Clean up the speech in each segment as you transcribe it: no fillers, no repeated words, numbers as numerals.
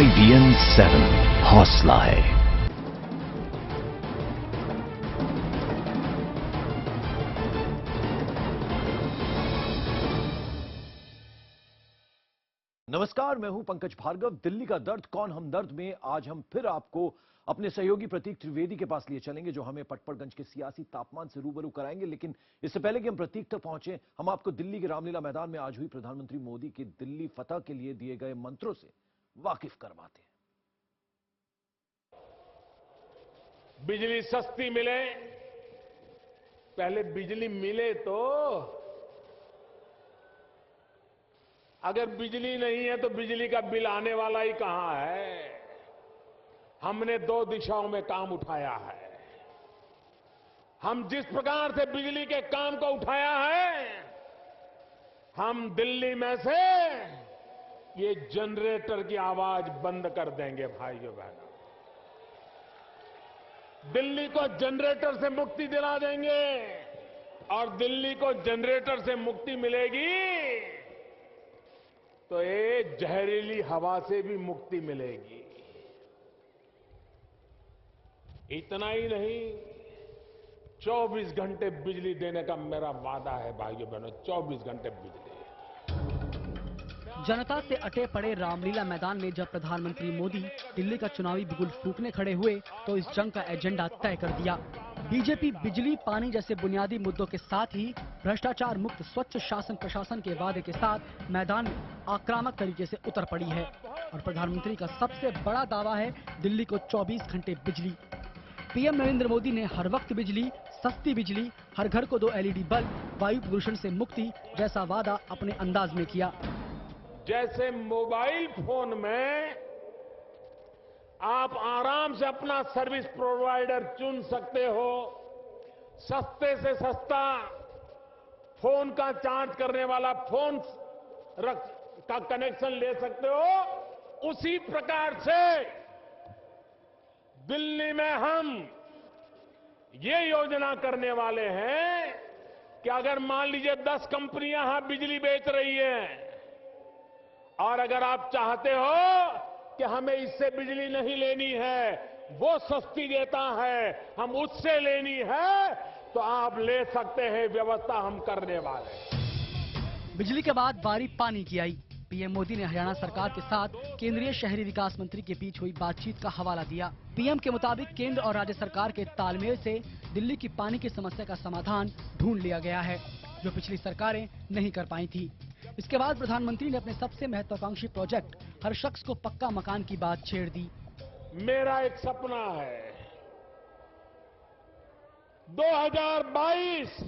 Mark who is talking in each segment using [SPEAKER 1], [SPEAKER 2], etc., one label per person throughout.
[SPEAKER 1] IBN 7 हौसला है।
[SPEAKER 2] नमस्कार, मैं हूं पंकज भार्गव। दिल्ली का दर्द कौन हमदर्द में आज हम फिर आपको अपने सहयोगी प्रतीक त्रिवेदी के पास लिए चलेंगे, जो हमें पटपड़गंज के सियासी तापमान से रूबरू कराएंगे। लेकिन इससे पहले कि हम प्रतीक तक पहुंचे, हम आपको दिल्ली के रामलीला मैदान में आज हुई प्रधानमंत्री मोदी के दिल्ली फतह के लिए दिए गए मंत्रों से वाकिफ करवाते हैं।
[SPEAKER 3] बिजली सस्ती मिले, पहले बिजली मिले तो। अगर बिजली नहीं है तो बिजली का बिल आने वाला ही कहां है। हमने दो दिशाओं में काम उठाया है। हम जिस प्रकार से बिजली के काम को उठाया है, हम दिल्ली में से ये जनरेटर की आवाज बंद कर देंगे भाइयों बहनों। दिल्ली को जनरेटर से मुक्ति दिला देंगे, और दिल्ली को जनरेटर से मुक्ति मिलेगी तो ये जहरीली हवा से भी मुक्ति मिलेगी। इतना ही नहीं, 24 घंटे बिजली देने का मेरा वादा है भाइयों बहनों, 24 घंटे बिजली।
[SPEAKER 4] जनता से अटे पड़े रामलीला मैदान में जब प्रधानमंत्री मोदी दिल्ली का चुनावी बिगुल फूंकने खड़े हुए तो इस जंग का एजेंडा तय कर दिया। बीजेपी बिजली पानी जैसे बुनियादी मुद्दों के साथ ही भ्रष्टाचार मुक्त स्वच्छ शासन प्रशासन के वादे के साथ मैदान में आक्रामक तरीके से उतर पड़ी है। और प्रधानमंत्री का सबसे बड़ा दावा है दिल्ली को 24 घंटे बिजली। पीएम नरेंद्र मोदी ने हर वक्त बिजली, सस्ती बिजली, हर घर को 2 LED बल्ब, वायु प्रदूषण से मुक्ति जैसा वादा अपने अंदाज में किया।
[SPEAKER 3] जैसे मोबाइल फोन में आप आराम से अपना सर्विस प्रोवाइडर चुन सकते हो, सस्ते से सस्ता फोन का चार्ज करने वाला फोन का कनेक्शन ले सकते हो, उसी प्रकार से दिल्ली में हम ये योजना करने वाले हैं कि अगर मान लीजिए 10 कंपनियां यहां बिजली बेच रही हैं, और अगर आप चाहते हो कि हमें इससे बिजली नहीं लेनी है, वो सस्ती देता है, हम उससे लेनी है, तो आप ले सकते हैं। व्यवस्था हम करने वाले।
[SPEAKER 4] बिजली के बाद बारी पानी की आई। पीएम मोदी ने हरियाणा सरकार के साथ केंद्रीय शहरी विकास मंत्री के बीच हुई बातचीत का हवाला दिया। पीएम के मुताबिक केंद्र और राज्य सरकार के तालमेल से दिल्ली की पानी की समस्या का समाधान ढूंढ लिया गया है, जो पिछली सरकारें नहीं कर पाई थी। इसके बाद प्रधानमंत्री ने अपने सबसे महत्वाकांक्षी प्रोजेक्ट हर शख्स को पक्का मकान की बात छेड़ दी।
[SPEAKER 3] मेरा एक सपना है, 2022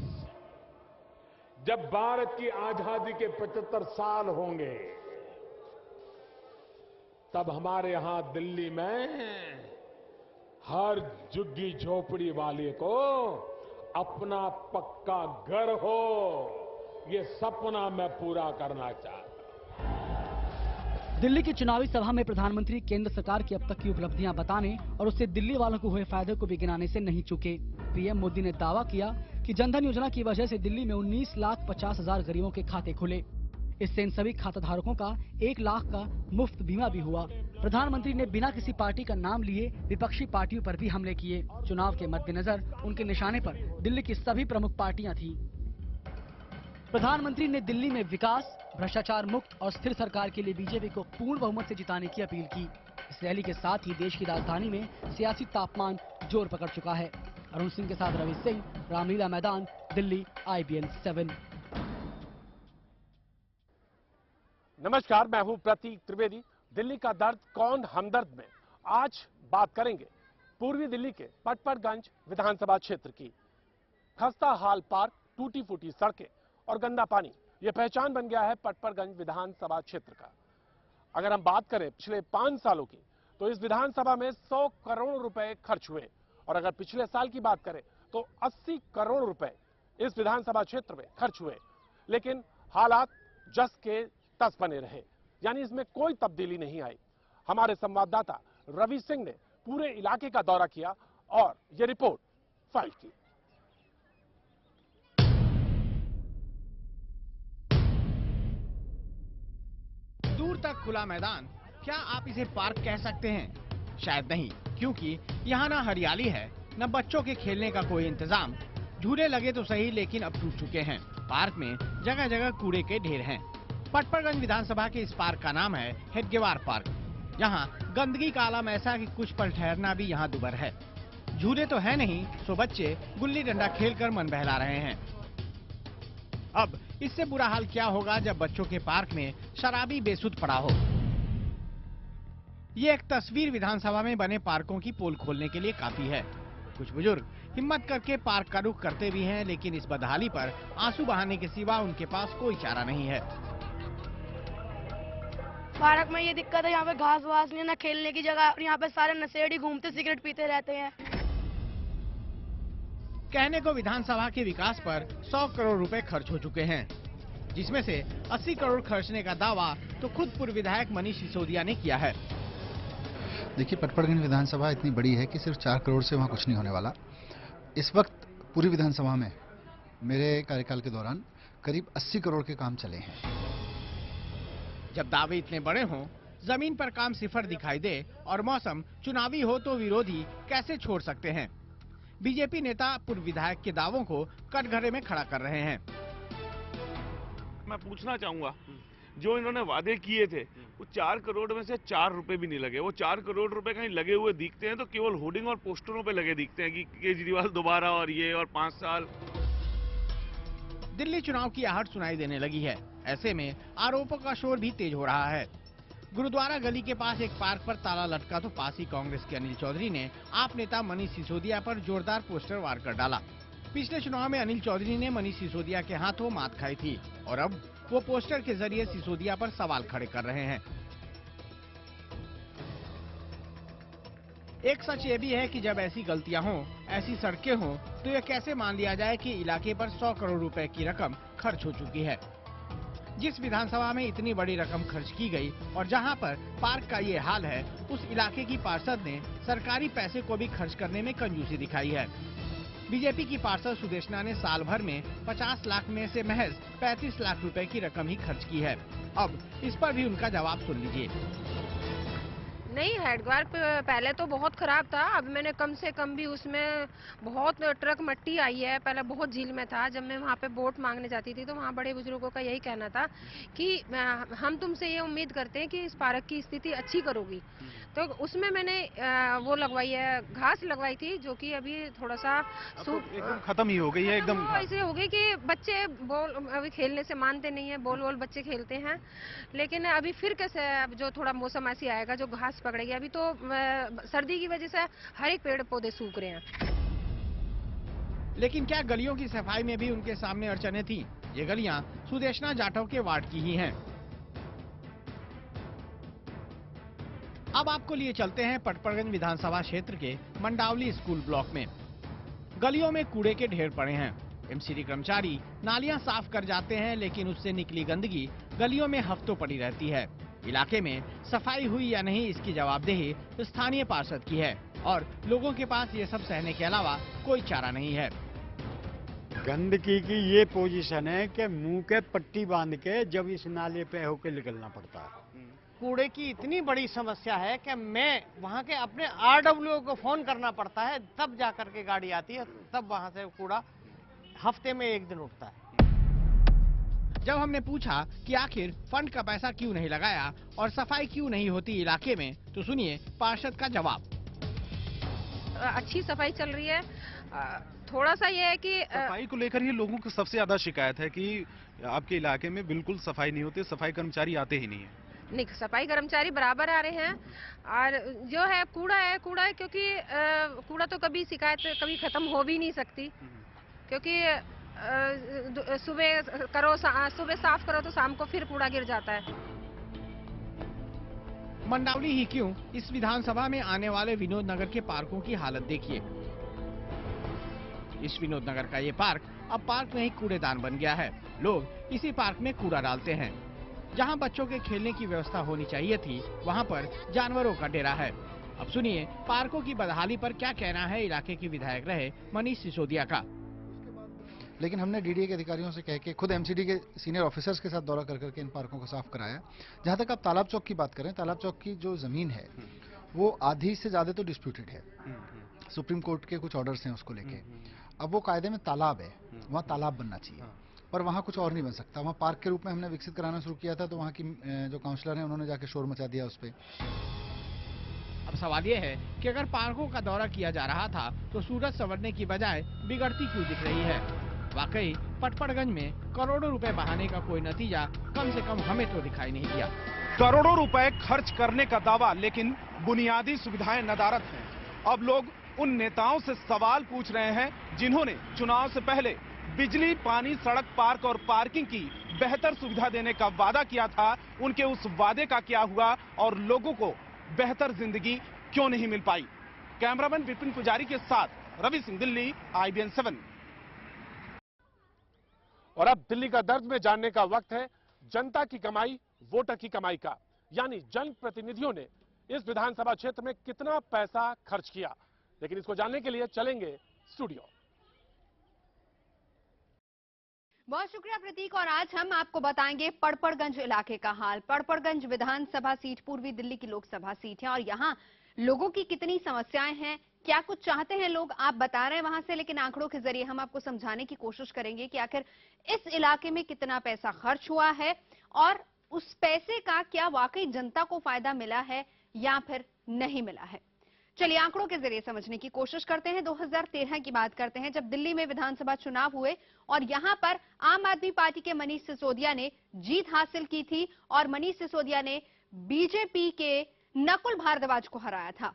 [SPEAKER 3] जब भारत की आजादी के 75 साल होंगे, तब हमारे यहां दिल्ली में हर झुग्गी झोपड़ी वाले को अपना पक्का घर हो, ये सपना मैं पूरा करना चाहता हूं।
[SPEAKER 4] दिल्ली की चुनावी सभा में प्रधानमंत्री केंद्र सरकार की अब तक की उपलब्धियां बताने और उससे दिल्ली वालों को हुए फायदे को भी गिनाने से नहीं चूके। पीएम मोदी ने दावा किया कि जनधन योजना की वजह से दिल्ली में 19,50,000 गरीबों के खाते खुले। इससे इन सभी खाताधारकों का 1 लाख का मुफ्त बीमा भी हुआ। प्रधानमंत्री ने बिना किसी पार्टी का नाम लिए विपक्षी पार्टियों पर भी हमले किए। चुनाव के मद्देनजर उनके निशाने पर दिल्ली की सभी प्रमुख पार्टियां थीं। प्रधानमंत्री ने दिल्ली में विकास, भ्रष्टाचार मुक्त और स्थिर सरकार के लिए बीजेपी को पूर्ण बहुमत से जिताने की अपील की। इस रैली के साथ ही देश की राजधानी में सियासी तापमान जोर पकड़ चुका है। अरुण सिंह के साथ रवि सिंह, रामलीला मैदान, दिल्ली, IBN 7।
[SPEAKER 5] नमस्कार, मैं हूं प्रतीक त्रिवेदी। दिल्ली का दर्द कौन हमदर्द में आज बात करेंगे पूर्वी दिल्ली के पटपड़गंज विधानसभा क्षेत्र की। खस्ता हाल पार्क, टूटी फूटी सड़कें और गंदा पानी, ये पहचान बन गया है पटपड़गंज विधानसभा क्षेत्र का। अगर हम बात करें पिछले 5 सालों की, तो इस विधानसभा में 100 करोड़ रुपए खर्च हुए, और अगर पिछले साल की बात करें तो 80 करोड़ रुपए इस विधानसभा क्षेत्र में खर्च हुए। लेकिन हालात जस के तस बने रहे, यानी इसमें कोई तब्दीली नहीं आई। हमारे संवाददाता रवि सिंह ने पूरे इलाके का दौरा किया और यह रिपोर्ट फाइल की।
[SPEAKER 6] दूर तक खुला मैदान, क्या आप इसे पार्क कह सकते हैं? शायद नहीं, क्योंकि यहाँ न हरियाली है, न बच्चों के खेलने का कोई इंतजाम। झूले लगे तो सही, लेकिन अब टूट चुके हैं। पार्क में जगह जगह कूड़े के ढेर हैं। पटपड़गंज विधानसभा के इस पार्क का नाम है हेडगेवार पार्क। यहाँ गंदगी का आलम ऐसा कि कुछ पल ठहरना भी यहाँ दुभर है। झूले तो है नहीं, सो बच्चे गुल्ली डंडा खेलकर मन बहला रहे हैं। अब इससे बुरा हाल क्या होगा जब बच्चों के पार्क में शराबी बेसुध पड़ा हो। ये एक तस्वीर विधानसभा में बने पार्कों की पोल खोलने के लिए काफी है। कुछ बुजुर्ग हिम्मत करके पार्क का रुख करते भी हैं, लेकिन इस बदहाली पर आंसू बहाने के सिवा उनके पास कोई चारा नहीं है।
[SPEAKER 7] पार्क में ये दिक्कत है, यहाँ पे घास वास नहीं, ना खेलने की जगह, और यहाँ पे सारे नशेड़ी घूमते सिगरेट पीते रहते हैं।
[SPEAKER 6] कहने को विधानसभा के विकास पर 100 करोड़ रुपए खर्च हो चुके हैं, जिसमें से 80 करोड़ खर्चने का दावा तो खुद पूर्व विधायक मनीष सिसोदिया ने किया है।
[SPEAKER 8] देखिए, पटपड़गंज विधानसभा इतनी बड़ी है कि सिर्फ 4 करोड़ से वहाँ कुछ नहीं होने वाला। इस वक्त पूरी विधानसभा में मेरे कार्यकाल के दौरान करीब 80 करोड़ के काम चले हैं।
[SPEAKER 6] जब दावे इतने बड़े हों, जमीन पर काम सिफर दिखाई दे और मौसम चुनावी हो तो विरोधी कैसे छोड़ सकते हैं? बीजेपी नेता पूर्व विधायक के दावों को कटघरे में खड़ा कर रहे हैं।
[SPEAKER 9] मैं पूछना चाहूंगा, जो इन्होंने वादे किए थे वो 4 करोड़ में से 4 रुपए भी नहीं लगे। वो 4 करोड़ रुपए कहीं लगे हुए दिखते हैं तो केवल होर्डिंग और पोस्टरों पे लगे दिखते हैं कि केजरीवाल दोबारा और ये और 5 साल।
[SPEAKER 6] दिल्ली चुनाव की आहट सुनाई देने लगी है। ऐसे में आरोपों का शोर भी तेज हो रहा है। गुरुद्वारा गली के पास एक पार्क पर ताला लटका तो पास ही कांग्रेस के अनिल चौधरी ने आप नेता मनीष सिसोदिया पर जोरदार पोस्टर वार कर डाला। पिछले चुनाव में अनिल चौधरी ने मनीष सिसोदिया के हाथों मात खाई थी और अब वो पोस्टर के जरिए सिसोदिया पर सवाल खड़े कर रहे हैं। एक सच ये भी है कि जब ऐसी गलतियां हों, ऐसी सड़कें हों, तो ये कैसे मान लिया जाए कि इलाके पर 100 करोड़ रुपए की रकम खर्च हो चुकी है। जिस विधानसभा में इतनी बड़ी रकम खर्च की गई और जहां पर पार्क का ये हाल है, उस इलाके की पार्षद ने सरकारी पैसे को भी खर्च करने में कंजूसी दिखाई है। बीजेपी की पार्षद सुदेशना ने साल भर में 50 लाख में से महज 35 लाख रुपए की रकम ही खर्च की है। अब इस पर भी उनका जवाब सुन लीजिए।
[SPEAKER 10] नहीं, हेडगेवार पहले तो बहुत खराब था। अब मैंने कम से कम भी उसमें बहुत ट्रक मट्टी आई है। पहले बहुत झील में था। जब मैं वहाँ पे वोट मांगने जाती थी तो वहाँ बड़े बुजुर्गों का यही कहना था कि हम तुमसे ये उम्मीद करते हैं कि इस पार्क की स्थिति अच्छी करोगी। तो उसमें मैंने वो लगवाई है, घास लगवाई थी, जो कि अभी थोड़ा सा
[SPEAKER 11] एकदम खत्म ही हो गई है। एकदम
[SPEAKER 10] ऐसे हो गई कि बच्चे बॉल अभी खेलने से मानते नहीं है। बॉल बच्चे खेलते हैं, लेकिन अभी फिर कैसे, अब जो थोड़ा मौसम ऐसी आएगा जो घास पकड़ेगी। अभी तो सर्दी की वजह से हर एक पेड़ पौधे सूख रहे हैं।
[SPEAKER 6] लेकिन क्या गलियों की सफाई में भी उनके सामने अड़चनें थी? ये गलियां सुदेशना जाटव के वार्ड की ही हैं। अब आपको लिए चलते हैं पटपड़गंज विधानसभा क्षेत्र के मंडावली स्कूल ब्लॉक में। गलियों में कूड़े के ढेर पड़े हैं। एमसीडी कर्मचारी नालियां साफ कर जाते हैं, लेकिन उससे निकली गंदगी गलियों में हफ्तों पड़ी रहती है। इलाके में सफाई हुई या नहीं, इसकी जवाबदेही स्थानीय पार्षद की है और लोगों के पास ये सब सहने के अलावा कोई चारा नहीं है।
[SPEAKER 12] गंदगी की ये पोजीशन है कि मुंह के पट्टी बांध के जब इस नाले पे होकर निकलना पड़ता है।
[SPEAKER 13] कूड़े की इतनी बड़ी समस्या है कि मैं वहाँ के अपने आरडब्ल्यू को फोन करना पड़ता है, तब जाकर के गाड़ी आती है, तब वहाँ से कूड़ा हफ्ते में 1 दिन उठता है।
[SPEAKER 6] जब हमने पूछा कि आखिर फंड का पैसा क्यों नहीं लगाया और सफाई क्यों नहीं होती इलाके में, तो सुनिए पार्षद का जवाब।
[SPEAKER 10] अच्छी सफाई चल रही है। थोड़ा सा ये है कि
[SPEAKER 11] सफाई को लेकर ही लोगों को सबसे ज्यादा शिकायत है कि आपके इलाके में बिल्कुल सफाई नहीं होती, सफाई कर्मचारी आते ही नहीं है।
[SPEAKER 10] नहीं, सफाई कर्मचारी बराबर आ रहे हैं। और जो है कूड़ा है क्योंकि कूड़ा तो कभी शिकायत कभी खत्म हो भी नहीं सकती, क्योंकि सुबह साफ करो तो शाम को फिर कूड़ा गिर जाता है।
[SPEAKER 6] मंडावली ही क्यों, इस विधानसभा में आने वाले विनोद नगर के पार्कों की हालत देखिए। इस विनोद नगर का ये पार्क अब पार्क में ही कूड़ेदान बन गया है। लोग इसी पार्क में कूड़ा डालते हैं। जहां बच्चों के खेलने की व्यवस्था होनी चाहिए थी, वहां पर जानवरों का डेरा है। अब सुनिए पार्कों की बदहाली पर क्या कहना है इलाके के विधायक रहे मनीष सिसोदिया का।
[SPEAKER 8] लेकिन हमने डीडीए के अधिकारियों से कह के खुद एमसीडी के सीनियर ऑफिसर्स के साथ दौरा कर करके इन पार्कों को साफ कराया। जहां तक आप तालाब चौक की बात करें, तालाब चौक की जो जमीन है वो आधी से ज्यादा तो डिस्प्यूटेड है। सुप्रीम कोर्ट के कुछ ऑर्डर्स हैं उसको लेके। अब वो कायदे में तालाब है, वहाँ तालाब बनना चाहिए, पर वहाँ कुछ और नहीं बन सकता। वहाँ पार्क के रूप में हमने विकसित कराना शुरू किया था, तो वहाँ की जो काउंसलर हैं उन्होंने जाके शोर मचा दिया उस पर।
[SPEAKER 6] अब सवाल ये है कि अगर पार्कों का दौरा किया जा रहा था तो सूरज संवरने की बजाय बिगड़ती क्यों दिख रही है। वाकई पटपड़गंज में करोड़ों रुपए बहाने का कोई नतीजा कम से कम हमें तो दिखाई नहीं दिया।
[SPEAKER 11] करोड़ों रुपए खर्च करने का दावा, लेकिन बुनियादी सुविधाएं नदारद हैं। अब लोग उन नेताओं से सवाल पूछ रहे हैं जिन्होंने चुनाव से पहले बिजली, पानी, सड़क, पार्क और पार्किंग की बेहतर सुविधा देने का वादा किया था। उनके उस वादे का क्या हुआ और लोगों को बेहतर जिंदगी क्यों नहीं मिल पाई। कैमरामैन विपिन पुजारी के साथ रवि सिंह, दिल्ली, IBN 7।
[SPEAKER 5] और अब दिल्ली का दर्द में जानने का वक्त है जनता की कमाई, वोटर की कमाई का। यानी जनप्रतिनिधियों ने इस विधानसभा क्षेत्र में कितना पैसा खर्च किया। लेकिन इसको जानने के लिए चलेंगे स्टूडियो।
[SPEAKER 14] बहुत शुक्रिया प्रतीक। और आज हम आपको बताएंगे पड़पड़गंज इलाके का हाल। पड़पड़गंज विधानसभा सीट पूर्वी दिल्ली की लोकसभा सीट है और यहाँ लोगों की कितनी समस्याएं हैं, क्या कुछ चाहते हैं लोग, आप बता रहे हैं वहां से, लेकिन आंकड़ों के जरिए हम आपको समझाने की कोशिश करेंगे कि आखिर इस इलाके में कितना पैसा खर्च हुआ है और उस पैसे का क्या वाकई जनता को फायदा मिला है या फिर नहीं मिला है। चलिए आंकड़ों के जरिए समझने की कोशिश करते हैं। 2013 की बात करते हैं, जब दिल्ली में विधानसभा चुनाव हुए और यहां पर आम आदमी पार्टी के मनीष सिसोदिया ने जीत हासिल की थी और मनीष सिसोदिया ने बीजेपी के नकुल भारद्वाज को हराया था।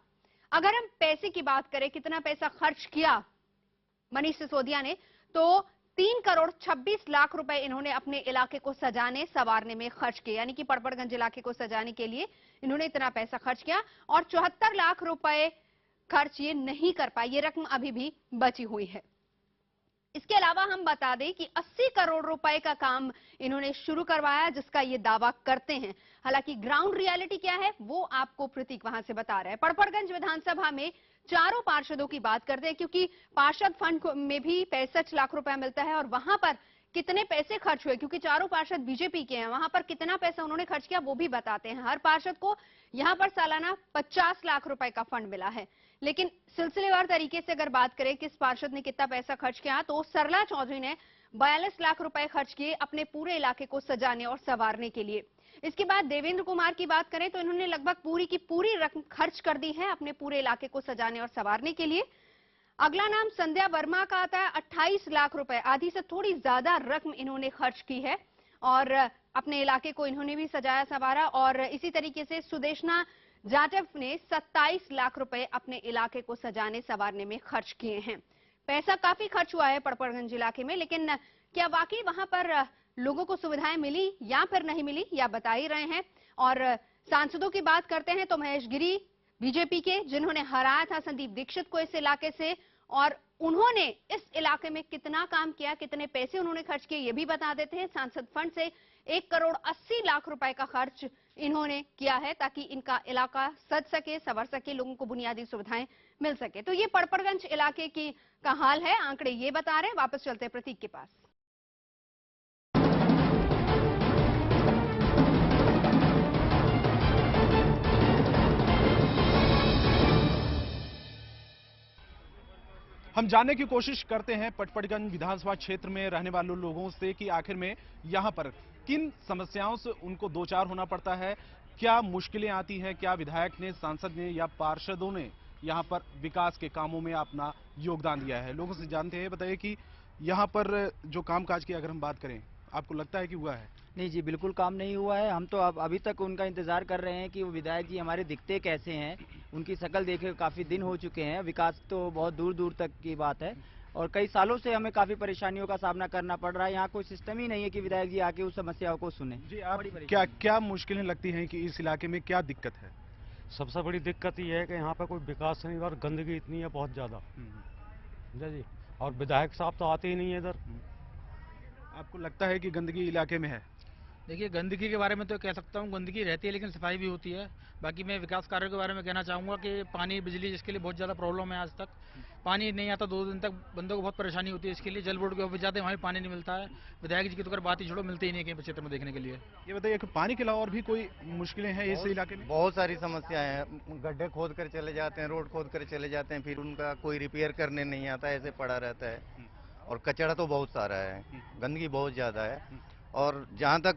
[SPEAKER 14] अगर हम पैसे की बात करें, कितना पैसा खर्च किया मनीष सिसोदिया ने, तो 3 करोड़ 26 लाख रुपए इन्होंने अपने इलाके को सजाने संवारने में खर्च किए। यानी कि पड़पड़गंज इलाके को सजाने के लिए इन्होंने इतना पैसा खर्च किया और 74 लाख रुपए खर्च ये नहीं कर पाए। ये रकम अभी भी बची हुई है। इसके अलावा हम बता दें कि 80 करोड़ रुपए का काम इन्होंने शुरू करवाया, जिसका ये दावा करते हैं। हालांकि ग्राउंड रियलिटी क्या है वो आपको प्रतीक वहां से बता रहे हैं। पड़पड़गंज विधानसभा में चारों पार्षदों की बात करते हैं, क्योंकि पार्षद फंड में भी 65 लाख रुपया मिलता है और वहां पर कितने पैसे खर्च हुए, क्योंकि चारों पार्षद बीजेपी के हैं, वहां पर कितना पैसा उन्होंने खर्च किया वो भी बताते हैं। हर पार्षद को यहां पर सालाना 50 लाख रुपए का फंड मिला है। लेकिन सिलसिलेवार तरीके से अगर बात करें किस पार्षद ने कितना पैसा खर्च किया, तो सरला चौधरी ने 42 लाख रुपए खर्च किए अपने पूरे इलाके को सजाने और संवारने के लिए। इसके बाद देवेंद्र कुमार की बात करें तो इन्होंने लगभग पूरी की पूरी रकम खर्च कर दी है अपने पूरे इलाके को सजाने और संवारने के लिए। अगला नाम संध्या वर्मा का आता है। 28 लाख रुपए, आधी से थोड़ी ज्यादा रकम इन्होंने खर्च की है और अपने इलाके को इन्होंने भी सजाया संवारा। और इसी तरीके से सुदेशना जाटव ने 27 लाख रुपए अपने इलाके को सजाने संवारने में खर्च किए हैं। पैसा काफी खर्च हुआ है पड़पड़गंज इलाके में, लेकिन क्या वाकई वहां पर लोगों को सुविधाएं मिली या फिर नहीं मिली, या बता ही रहे हैं। और सांसदों की बात करते हैं तो महेश गिरी बीजेपी के, जिन्होंने हराया था संदीप दीक्षित को इस इलाके से, और उन्होंने इस इलाके में कितना काम किया, कितने पैसे उन्होंने खर्च किए ये भी बता देते हैं। सांसद फंड से 1 करोड़ 80 लाख रुपए का खर्च इन्होंने किया है ताकि इनका इलाका सज सके, संवर सके, लोगों को बुनियादी सुविधाएं मिल सके। तो ये पड़पड़गंज इलाके की का हाल है, आंकड़े ये बता रहे हैं। वापस चलते हैं प्रतीक के पास।
[SPEAKER 11] हम जानने की कोशिश करते हैं पटपड़गंज विधानसभा क्षेत्र में रहने वाले लोगों से कि आखिर में यहां पर किन समस्याओं से उनको दो चार होना पड़ता है, क्या मुश्किलें आती हैं, क्या विधायक ने, सांसद ने या पार्षदों ने यहां पर विकास के कामों में अपना योगदान दिया है। लोगों से जानते हैं। बताइए कि यहां पर जो कामकाज की अगर हम बात करें, आपको लगता है कि हुआ है?
[SPEAKER 15] नहीं जी, बिल्कुल काम नहीं हुआ है। हम तो अभी तक उनका इंतजार कर रहे हैं कि वो विधायक जी हमारे दिखते कैसे हैं, उनकी शक्ल देखे काफ़ी दिन हो चुके हैं। विकास तो बहुत दूर दूर तक की बात है और कई सालों से हमें काफ़ी परेशानियों का सामना करना पड़ रहा है। यहाँ कोई सिस्टम ही नहीं है कि विधायक जी आके उस समस्याओं को सुने।
[SPEAKER 11] जी, आप क्या क्या मुश्किलें लगती हैं कि इस इलाके में क्या दिक्कत है?
[SPEAKER 16] सबसे बड़ी दिक्कत ये है कि यहाँ पे कोई विकास नहीं और गंदगी इतनी है बहुत ज़्यादा जी, और विधायक साहब तो आते ही नहीं है इधर।
[SPEAKER 11] आपको लगता है कि गंदगी इलाके में है?
[SPEAKER 17] देखिए, गंदगी के बारे में तो कह सकता हूँ, गंदगी रहती है लेकिन सफाई भी होती है। बाकी मैं विकास कार्यों के बारे में कहना चाहूँगा कि पानी, बिजली, जिसके लिए बहुत ज़्यादा प्रॉब्लम है। आज तक पानी नहीं आता, 2 दिन तक बंदों को बहुत परेशानी होती है। इसके लिए जल बोर्ड के ऑफिस जाते हैं, वहाँ भी पानी नहीं मिलता है। विधायक जी की तो अगर बात ही छोड़ो, मिलते ही नहीं कहीं क्षेत्र में देखने के लिए।
[SPEAKER 11] ये बताइए कि पानी के अलावा और भी कोई मुश्किलें हैं इस इलाके में?
[SPEAKER 18] बहुत सारी समस्याएं हैं। गड्ढे खोद कर चले जाते हैं, रोड खोद कर चले जाते हैं, फिर उनका कोई रिपेयर करने नहीं आता, ऐसे पड़ा रहता है। और कचरा तो बहुत सारा है, गंदगी बहुत ज्यादा है। और जहाँ तक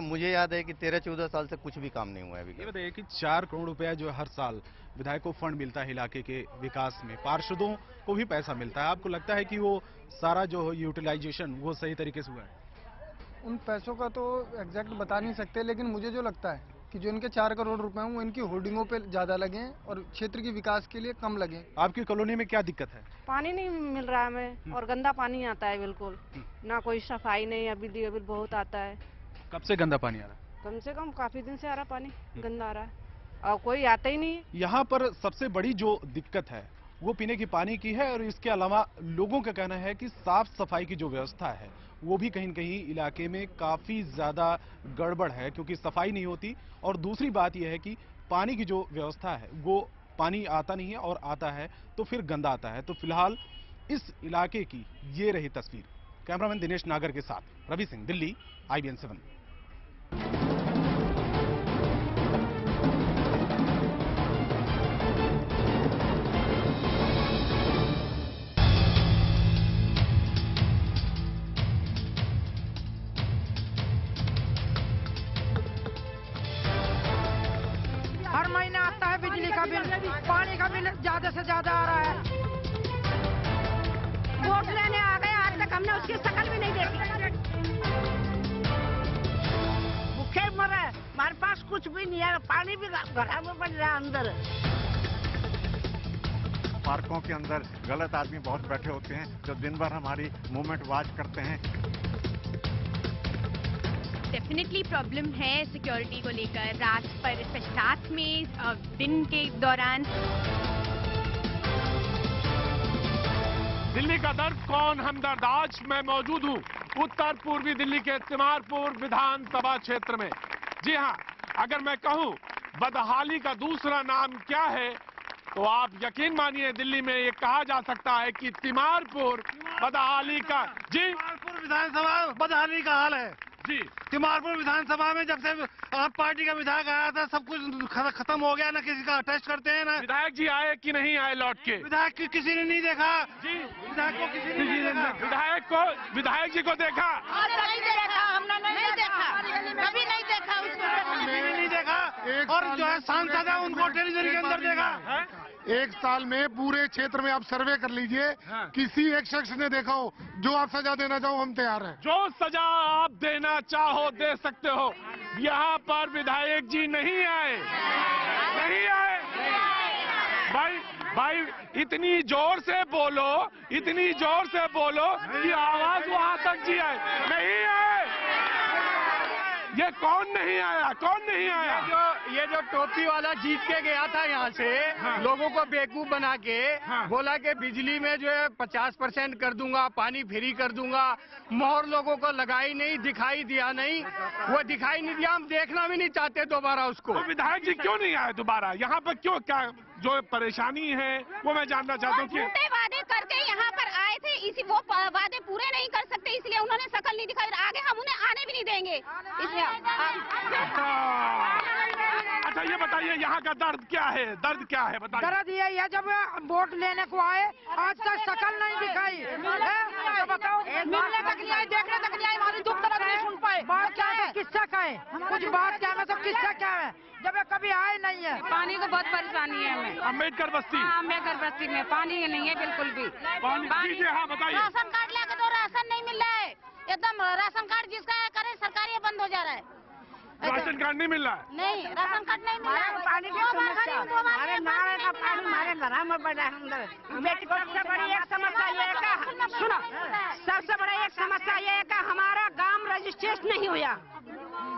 [SPEAKER 18] मुझे याद है कि 13-14 साल से कुछ भी काम नहीं हुआ है अभी।
[SPEAKER 11] ये बताइए कि 4 करोड़ रुपया जो हर साल विधायक को फंड मिलता है इलाके के विकास में, पार्षदों को भी पैसा मिलता है, आपको लगता है कि वो सारा जो यूटिलाइजेशन वो सही तरीके से हुआ है?
[SPEAKER 19] उन पैसों का तो एग्जैक्ट बता नहीं सकते, लेकिन मुझे जो लगता है कि जो इनके 4 करोड़ रुपए हैं वो इनकी होर्डिंगों पे ज्यादा लगे हैं और क्षेत्र के विकास के लिए कम लगे।
[SPEAKER 11] आपकी कॉलोनी में क्या दिक्कत है?
[SPEAKER 20] पानी नहीं मिल रहा हमें और गंदा पानी आता है बिल्कुल, ना कोई सफाई नहीं, अभी बिल बहुत आता है।
[SPEAKER 11] कब से गंदा पानी आ रहा है?
[SPEAKER 20] कम से कम काफी दिन से आ रहा पानी, गंदा आ रहा है और कोई आता ही नहीं है।
[SPEAKER 11] यहाँ पर सबसे बड़ी जो दिक्कत है वो पीने की पानी की है, और इसके अलावा लोगों का कहना है कि साफ सफाई की जो व्यवस्था है वो भी कहीं न कहीं इलाके में काफी ज्यादा गड़बड़ है, क्योंकि सफाई नहीं होती। और दूसरी बात यह है कि पानी की जो व्यवस्था है वो पानी आता नहीं है, और आता है तो फिर गंदा आता है। तो फिलहाल इस इलाके की ये रही तस्वीर। कैमरामैन दिनेश नागर के साथ रवि सिंह, दिल्ली, IBN 7।
[SPEAKER 21] हर महीने आता है बिजली का बिल, पानी का बिल ज्यादा से ज्यादा आ रहा है। वोट लेने आ गए, आज तक हमने उसकी शकल भी नहीं देखी। भूखे मरे, हमारे पास कुछ भी नहीं है, पानी भी घड़ा में पड़ रहा है अंदर।
[SPEAKER 22] पार्कों के अंदर गलत आदमी बहुत बैठे होते हैं जो दिन भर हमारी मूवमेंट वॉच करते हैं।
[SPEAKER 23] डेफिनेटली प्रॉब्लम है सिक्योरिटी को लेकर, रात पर, रात में, दिन के दौरान।
[SPEAKER 3] दिल्ली का दर्द कौन हमदर्द। आज मैं मौजूद हूं उत्तर पूर्वी दिल्ली के तिमारपुर विधानसभा क्षेत्र में। जी हां, अगर मैं कहूं बदहाली का दूसरा नाम क्या है तो आप यकीन मानिए दिल्ली में ये कहा जा सकता है कि तिमारपुर बदहाली का। जी,
[SPEAKER 24] तिमारपुर विधानसभा बदहाली का हाल है
[SPEAKER 3] जी।
[SPEAKER 24] तिमारपुर विधानसभा में जब से आप पार्टी का विधायक आया था सब कुछ खत्म हो गया, ना किसी का टेस्ट करते हैं ना।
[SPEAKER 3] विधायक जी आए कि नहीं आए लौट के?
[SPEAKER 24] विधायक की किसी ने नहीं देखा जी, विधायक को किसी ने नहीं देखा।
[SPEAKER 3] विधायक जी को देखा?
[SPEAKER 21] नहीं देखा, हमने नहीं देखा, कभी नहीं देखा उसको,
[SPEAKER 24] मैंने नहीं देखा। और जो है सांसद है उनको टेलीविजन के अंदर देखा।
[SPEAKER 25] एक साल में पूरे क्षेत्र में आप सर्वे कर लीजिए, किसी एक शख्स ने देखा हो जो आप सजा देना चाहो हम तैयार हैं।
[SPEAKER 3] जो सजा आप देना चाहो दे सकते हो। यहाँ पर विधायक जी नहीं आए, नहीं आए। भाई इतनी जोर से बोलो, इतनी जोर से बोलो कि आवाज वहां तक जी आए। नहीं आए। ये कौन नहीं आया, कौन नहीं आया?
[SPEAKER 24] ये जो टोपी वाला जीत के गया था यहाँ से, लोगों को बेवकूफ बना के बोला कि बिजली में जो है 50% कर दूंगा, पानी फ्री कर दूंगा। मोहर लोगों को लगाई नहीं, दिखाई दिया नहीं, वो दिखाई नहीं दिया। हम देखना भी नहीं चाहते दोबारा उसको।
[SPEAKER 3] तो विधायक जी क्यों नहीं आए दोबारा यहाँ पर? क्यों, क्या जो परेशानी है वो मैं जानना चाहता हूँ।
[SPEAKER 23] झूठे वादे करके यहाँ पर आए थे, इसी वो वादे पूरे नहीं कर सकते, इसलिए उन्होंने शकल नहीं दिखाई। आगे हम उन्हें आने भी नहीं देंगे, इसलिए।
[SPEAKER 3] अच्छा ये बताइए यहाँ का दर्द क्या है? दर्द क्या है बताइए।
[SPEAKER 21] दर्द ये है जब वोट लेने को आए आज तक शकल नहीं दिखाई, तो बताओ मिलने तक नहीं आए, देखने तक नहीं आए, हमारी दुख दर्द नहीं सुन पाए। बात क्या है, किस्सा क्या है, कुछ बात क्या है तो किस्सा क्या है, जब कभी आए नहीं है।
[SPEAKER 10] पानी को बहुत परेशानी है हमें।
[SPEAKER 3] अम्बेडकर बस्ती?
[SPEAKER 10] अम्बेडकर बस्ती में पानी नहीं है बिल्कुल भी।
[SPEAKER 3] पानी हाँ बताइए।
[SPEAKER 21] राशन कार्ड लेके तो राशन नहीं मिल रहा है, एकदम राशन कार्ड जिसका करे सरकारी बंद हो जा रहा है।
[SPEAKER 3] राशन कार्ड नहीं मिल रहा है?
[SPEAKER 21] नहीं, राशन कार्ड नहीं मिल रहा है। पानी की समस्या, हमारे नाले का पानी हमारे घर में पड़ा है अंदर। सबसे बड़ी एक समस्या ये है कि सुनो, सबसे बड़ी एक समस्या ये है कि हमारा गांव रजिस्ट्रेशन नहीं हुआ,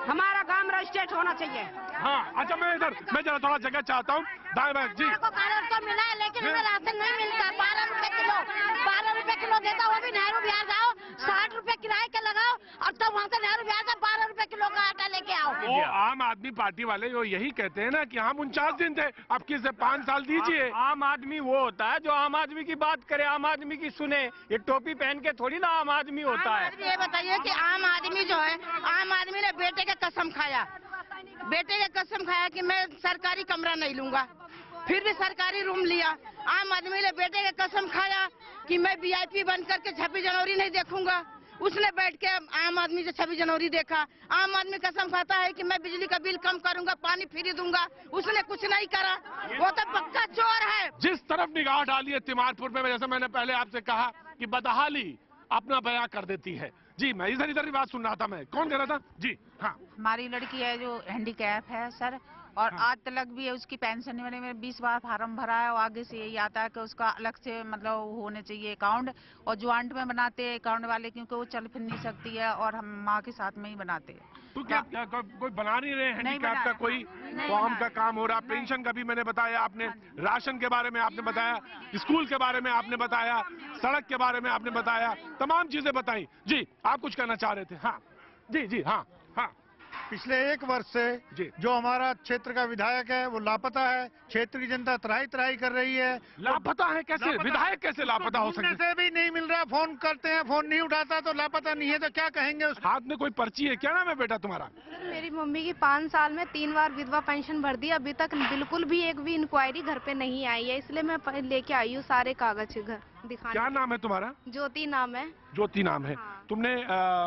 [SPEAKER 21] हमारा गांव रजिस्ट्रेशन होना चाहिए।
[SPEAKER 3] हाँ अच्छा, मैं जरा थोड़ा जगह चाहता हूँ। दाएं जी।
[SPEAKER 21] कार्ड तो मिला है लेकिन हमें राशन नहीं मिलता। 12 रुपए किलो, 12 रुपए किलो देता, वो भी नेहरू बिहार जाओ 60 रुपए किराए के लगाओ और तब वहाँ से नेहरू ब्याज 12 रुपए किलो का आटा लेके आओ।
[SPEAKER 5] वो आम आदमी पार्टी वाले वो यही कहते हैं ना कि हम 49 दिन थे, अब किसे 5 साल दीजिए।
[SPEAKER 24] आम आदमी वो होता है जो आम आदमी की बात करे, आम आदमी की सुने। ये टोपी पहन के थोड़ी ना आम आदमी होता है।
[SPEAKER 21] ये बताइए कि आम आदमी जो है, आम आदमी ने बेटे का कसम खाया, कि मैं सरकारी कमरा नहीं लूंगा, फिर भी सरकारी रूम लिया। आम आदमी ने बेटे का कसम खाया कि मैं वीआईपी बन करके 26 जनवरी नहीं देखूंगा, उसने बैठ के आम आदमी जो 26 जनवरी देखा। आम आदमी कसम खाता है कि मैं बिजली का बिल कम करूंगा, पानी फ्री दूंगा, उसने कुछ नहीं करा। वो तो पक्का चोर है।
[SPEAKER 5] जिस तरफ निगाह डाली है तिमारपुर में, जैसे मैंने पहले आपसे कहा कि बदहाली अपना बयां कर देती है। जी मैं इधर की बात सुन रहा था। मैं कौन कह रहा था? जी हाँ,
[SPEAKER 1] हमारी लड़की है जो हैंडीकैप है सर, और आज तक भी है उसकी पेंशन नहीं बनी। मैंने 20 बार फार्म भरा है और आगे से यही आता है कि उसका अलग से मतलब होने चाहिए अकाउंट, और ज्वाइंट में बनाते हैं अकाउंट वाले, क्योंकि वो चल फिर नहीं सकती है और हम माँ के साथ में ही बनाते हैं।
[SPEAKER 5] तो क्या कोई बना नहीं रहे हैंडीकैप का कोई फॉर्म का काम हो रहा? पेंशन का भी मैंने बताया, आपने राशन के बारे में आपने बताया, स्कूल के बारे में आपने बताया, सड़क के बारे में आपने बताया, तमाम चीजें बताई। जी आप कुछ कहना चाह रहे थे? हाँ जी जी हाँ हाँ।
[SPEAKER 25] पिछले 1 वर्ष से जो हमारा क्षेत्र का विधायक है वो लापता है। क्षेत्र की जनता त्राही कर रही है।
[SPEAKER 5] लापता है कैसे? विधायक कैसे लापता हो सकते?
[SPEAKER 25] से भी नहीं मिल रहा, फोन करते हैं, फोन नहीं उठाता तो लापता नहीं है, तो क्या कहेंगे? उस
[SPEAKER 5] हाथ में कोई पर्ची है? क्या नाम है बेटा तुम्हारा?
[SPEAKER 10] मेरी मम्मी की 5 साल में 3 बार विधवा पेंशन भर दी, अभी तक बिल्कुल भी एक भी इंक्वायरी घर पे नहीं आई है, इसलिए मैं लेके आई हूँ सारे कागज घर दिखाने।
[SPEAKER 5] क्या नाम है तुम्हारा?
[SPEAKER 10] ज्योति नाम है।
[SPEAKER 5] ज्योति नाम है। तुमने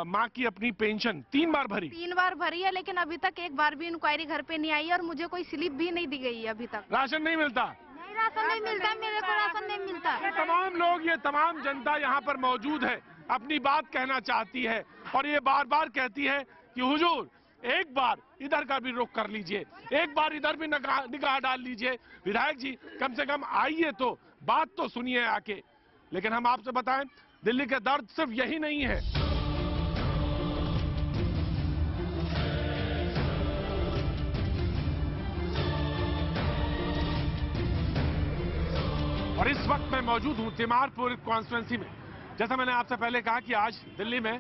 [SPEAKER 5] माँ की अपनी पेंशन 3 बार भरी?
[SPEAKER 10] 3 बार भरी है, लेकिन अभी तक एक बार भी इंक्वायरी घर पे नहीं आई है और मुझे कोई स्लिप भी नहीं दी गई है अभी तक।
[SPEAKER 5] राशन नहीं मिलता?
[SPEAKER 10] नहीं, राशन नहीं मिलता, मेरे को राशन नहीं मिलता।
[SPEAKER 5] ये तमाम लोग, ये तमाम जनता यहाँ पर मौजूद है, अपनी बात कहना चाहती है और ये बार बार कहती है कि हुजूर एक बार इधर का भी रुख कर लीजिए, एक बार इधर भी निगाह डाल लीजिए। विधायक जी कम से कम आइए तो बात तो सुनिए आके। लेकिन हम आपसे बताएं, दिल्ली का दर्द सिर्फ यही नहीं है। और इस वक्त मैं मौजूद हूं तिमारपुर कॉन्स्टिट्यूंसी में। जैसा मैंने आपसे पहले कहा कि आज दिल्ली में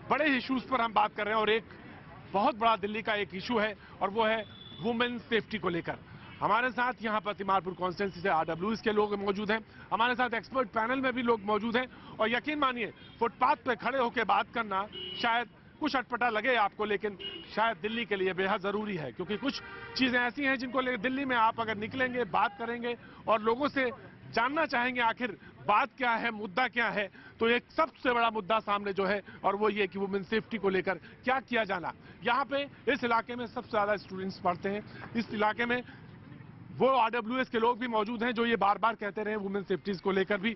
[SPEAKER 5] बड़े इश्यूज पर हम बात कर रहे हैं और एक बहुत बड़ा दिल्ली का एक इशू है और वो है वुमेन सेफ्टी को लेकर। हमारे साथ यहाँ पर तिमारपुर कॉन्स्टिट्यूंसी से RWS के लोग मौजूद हैं, हमारे साथ एक्सपर्ट पैनल में भी लोग मौजूद हैं। और यकीन मानिए फुटपाथ पे खड़े होकर बात करना शायद कुछ अटपटा लगे आपको, लेकिन शायद दिल्ली के लिए बेहद जरूरी है, क्योंकि कुछ चीजें ऐसी हैं जिनको लेकर दिल्ली में आप अगर निकलेंगे, बात करेंगे और लोगों से जानना चाहेंगे आखिर बात क्या है, मुद्दा क्या है, तो एक सबसे बड़ा मुद्दा सामने जो है और वो ये कि वुमेन सेफ्टी को लेकर क्या किया जाना। यहाँ पे इस इलाके में सबसे ज्यादा स्टूडेंट्स पढ़ते हैं, इस इलाके में वो RWS के लोग भी मौजूद हैं जो ये बार बार कहते रहे, वुमेन सेफ्टीज को लेकर भी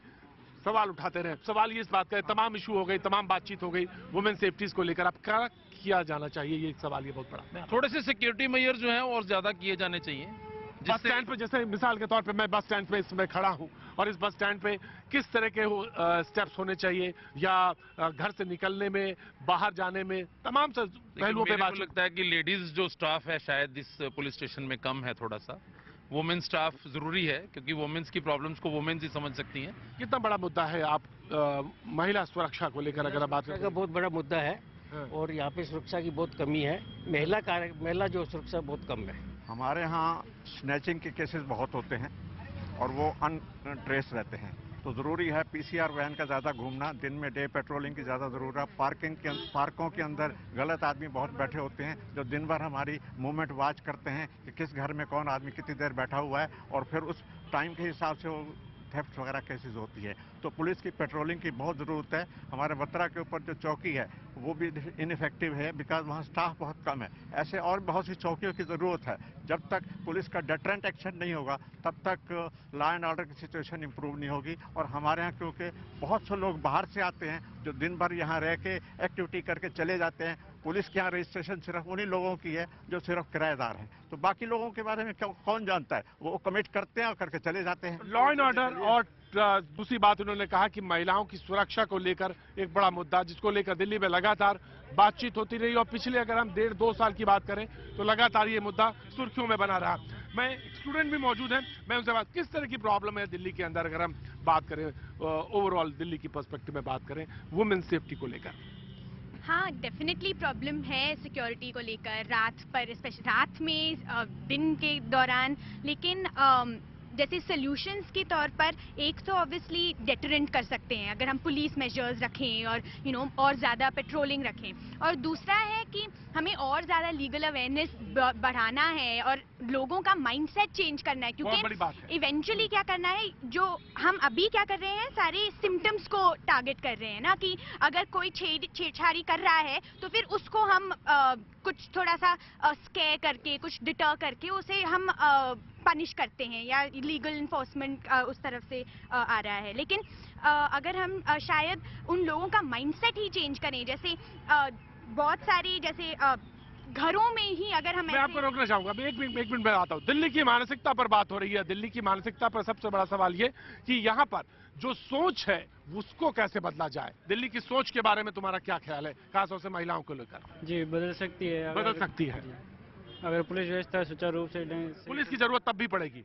[SPEAKER 5] सवाल उठाते रहे। सवाल ये इस बात का है, तमाम इशू हो गई, तमाम बातचीत हो गई, वुमेन सेफ्टीज को लेकर अब क्या किया जाना चाहिए, ये एक सवाल ये बहुत बड़ा।
[SPEAKER 2] थोड़े से सिक्योरिटी मेजर जो हैं और ज्यादा किए जाने चाहिए।
[SPEAKER 5] बस स्टैंड पे, जैसे मिसाल के तौर पे मैं बस स्टैंड पे इस समय खड़ा हूँ और इस बस स्टैंड पे किस तरह के स्टेप्स होने चाहिए, या घर से निकलने में, बाहर जाने में, तमाम पहलुओं पे बात
[SPEAKER 2] लगता है कि लेडीज जो स्टाफ है शायद इस पुलिस स्टेशन में कम है थोड़ा सा। वुमेन स्टाफ जरूरी है क्योंकि वुमेन्स की प्रॉब्लम्स को वुमेन्स ही समझ सकती हैं।
[SPEAKER 5] कितना बड़ा मुद्दा है आप महिला सुरक्षा को लेकर अगर बात करें?
[SPEAKER 4] बहुत बड़ा मुद्दा है और यहाँ पे सुरक्षा की बहुत कमी है। महिला जो सुरक्षा बहुत कम है।
[SPEAKER 22] हमारे यहाँ स्नैचिंग के केसेस बहुत होते हैं और वो अनट्रेस रहते हैं, तो ज़रूरी है PCR वैन का ज़्यादा घूमना, दिन में डे पेट्रोलिंग की ज़्यादा ज़रूरत है। पार्कों के अंदर गलत आदमी बहुत बैठे होते हैं जो दिन भर हमारी मूवमेंट वॉच करते हैं कि किस घर में कौन आदमी कितनी देर बैठा हुआ है और फिर उस टाइम के हिसाब से वो थेफ्ट वगैरह केसेस होती है। तो पुलिस की पेट्रोलिंग की बहुत ज़रूरत है। हमारे बत्रा के ऊपर जो चौकी है वो भी इनफेक्टिव है बिकॉज वहाँ स्टाफ बहुत कम है। ऐसे और बहुत सी चौकियों की ज़रूरत है। जब तक पुलिस का डेटरेंट एक्शन नहीं होगा तब तक लॉ एंड ऑर्डर की सिचुएशन इंप्रूव नहीं होगी। और हमारे यहाँ क्योंकि बहुत से लोग बाहर से आते हैं जो दिन भर यहाँ रह के एक्टिविटी करके चले जाते हैं, पुलिस के यहाँ रजिस्ट्रेशन सिर्फ उन्हीं लोगों की है जो सिर्फ किराएदार हैं, तो बाकी लोगों के बारे में कौन जानता है, वो कमिट करते हैं और करके चले जाते हैं।
[SPEAKER 5] लॉ एंड ऑर्डर और दूसरी बात उन्होंने कहा कि महिलाओं की सुरक्षा को लेकर एक बड़ा मुद्दा जिसको लेकर दिल्ली में लगातार बातचीत होती रही और पिछले अगर हम 1.5-2 साल की बात करें तो लगातार ये मुद्दा सुर्खियों में बना रहा। मैं स्टूडेंट भी मौजूद हैं, मैं उनसे बात, किस तरह की प्रॉब्लम है दिल्ली के अंदर अगर हम बात करें, ओवरऑल दिल्ली की पर्सपेक्टिव में बात करें वुमेन सेफ्टी को लेकर?
[SPEAKER 7] हाँ, डेफिनेटली प्रॉब्लम है सिक्योरिटी को लेकर, रात पर, स्पेशली रात में, दिन के दौरान। लेकिन जैसे सॉल्यूशंस के तौर पर एक तो ऑब्वियसली डेटरेंट कर सकते हैं अगर हम पुलिस मेजर्स रखें और और ज़्यादा पेट्रोलिंग रखें, और दूसरा है कि हमें और ज़्यादा लीगल अवेयरनेस बढ़ाना है और लोगों का माइंडसेट चेंज करना है, क्योंकि इवेंचुअली क्या करना है, जो हम अभी क्या कर रहे हैं, सारे सिम्टम्स को टारगेट कर रहे हैं ना, कि अगर कोई छेड़छाड़ी कर रहा है तो फिर उसको हम कुछ थोड़ा सा स्केयर करके, कुछ डिटर करके उसे हम पनिश करते हैं, या लीगल इन्फोर्समेंट उस तरफ से आ रहा है। लेकिन अगर हम शायद उन लोगों का माइंडसेट ही चेंज करें, जैसे बहुत सारी, जैसे घरों में ही अगर हम,
[SPEAKER 5] मैं आपको रोकना चाहूंगा, एक मिनट में आता हूँ। दिल्ली की मानसिकता पर बात हो रही है। दिल्ली की मानसिकता पर सबसे बड़ा सवाल ये कि यहाँ पर जो सोच है उसको कैसे बदला जाए। दिल्ली की सोच के बारे में तुम्हारा क्या ख्याल है, खासतौर से महिलाओं को लेकर?
[SPEAKER 8] जी, बदल सकती है।
[SPEAKER 5] बदल सकती है
[SPEAKER 8] अगर पुलिस व्यवस्था सुचारू रूप से,
[SPEAKER 5] पुलिस की जरूरत तब भी पड़ेगी।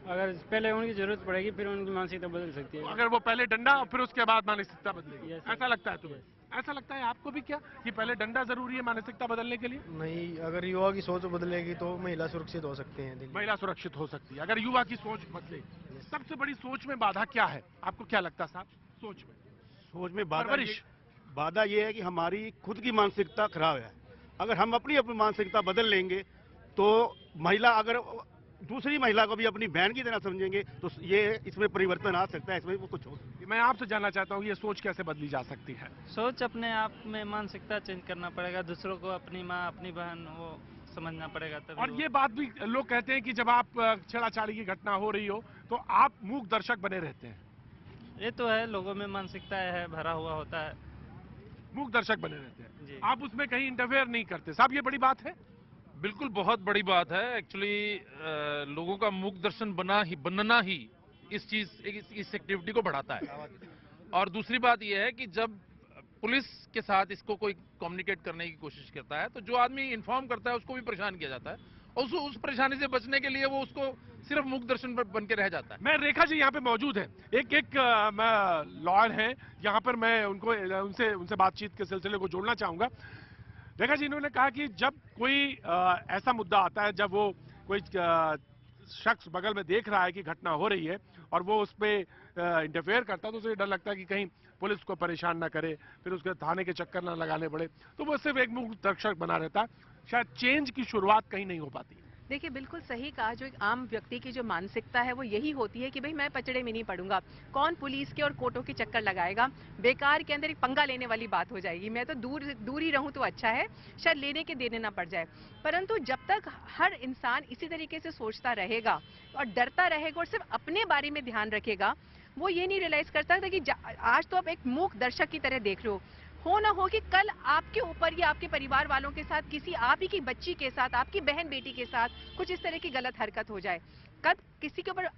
[SPEAKER 8] अगर पहले उनकी जरूरत पड़ेगी, फिर उनकी मानसिकता बदल सकती है।
[SPEAKER 5] अगर वो पहले डंडा और फिर उसके बाद मानसिकता बदलेगी, ऐसा लगता है तुम्हें? ऐसा लगता है आपको भी क्या कि पहले डंडा जरूरी है मानसिकता बदलने के लिए?
[SPEAKER 9] नहीं, अगर युवा की सोच बदलेगी तो महिला सुरक्षित हो सकती है।
[SPEAKER 5] महिला सुरक्षित हो सकती है अगर युवा की सोच बदले। सबसे बड़ी सोच में बाधा क्या है, आपको क्या लगता है साहब? सोच में
[SPEAKER 12] बाधा ये है कि हमारी खुद की मानसिकता खराब है। अगर हम अपनी मानसिकता बदल लेंगे तो महिला, अगर दूसरी महिला को भी अपनी बहन की तरह समझेंगे तो ये इसमें परिवर्तन आ सकता है, इसमें वो कुछ हो सकता है।
[SPEAKER 5] मैं आपसे जानना चाहता हूँ ये सोच कैसे बदली जा सकती है?
[SPEAKER 8] सोच अपने आप में मानसिकता चेंज करना पड़ेगा, दूसरों को अपनी माँ, अपनी बहन वो समझना पड़ेगा तभी।
[SPEAKER 5] और ये बात भी लोग कहते हैं कि जब आप छेड़ाछाड़ी की घटना हो रही हो तो आप मूक दर्शक बने रहते हैं।
[SPEAKER 8] ये तो है, लोगों में मानसिकता है, भरा हुआ होता है,
[SPEAKER 5] मूक दर्शक बने रहते हैं, आप उसमें कहीं इंटरफेयर नहीं करते। साहब ये बड़ी बात है?
[SPEAKER 2] बिल्कुल, बहुत बड़ी बात है। एक्चुअली लोगों का मूक दर्शन बनना ही इस एक्टिविटी को बढ़ाता है। और दूसरी बात यह है कि जब पुलिस के साथ इसको कोई कम्युनिकेट करने की कोशिश करता है तो जो आदमी इन्फॉर्म करता है उसको भी परेशान किया जाता है, और उस परेशानी से बचने के लिए वो उसको सिर्फ मूक दर्शन बन के रह जाता है।
[SPEAKER 5] मैं, रेखा जी यहाँ पे मौजूद है, एक लॉयर हैं यहाँ पर, मैं उनसे बातचीत के सिलसिले को जोड़ना चाहूंगा। रेखा जी, इन्होंने कहा कि जब कोई ऐसा मुद्दा आता है, जब वो कोई शख्स बगल में देख रहा है कि घटना हो रही है और वो उस पर इंटरफेयर करता है तो उसे डर लगता है कि कहीं पुलिस को परेशान ना करे, फिर उसके थाने के चक्कर ना लगाने पड़े, तो वो सिर्फ एक मूक दर्शक बना रहता है। शायद चेंज की शुरुआत कहीं नहीं हो पाती।
[SPEAKER 13] देखिए, बिल्कुल सही कहा। जो एक आम व्यक्ति की जो मानसिकता है वो यही होती है कि भाई मैं पचड़े में नहीं पड़ूंगा, कौन पुलिस के और कोर्टों के चक्कर लगाएगा, बेकार के अंदर एक पंगा लेने वाली बात हो जाएगी, मैं तो दूर ही रहूं तो अच्छा है, शायद लेने के देने ना पड़ जाए। परंतु जब तक हर इंसान इसी तरीके से सोचता रहेगा और डरता रहेगा और सिर्फ अपने बारे में ध्यान रखेगा, वो ये नहीं रियलाइज कर सकता कि आज तो आप एक मूक दर्शक की तरह देख रहे हो ना हो कि कल आपके ऊपर या आपके परिवार वालों के साथ, किसी आप ही की बच्ची के साथ, आपकी बहन बेटी के साथ कुछ इस तरह की गलत हरकत हो जाए, कब किसी के ऊपर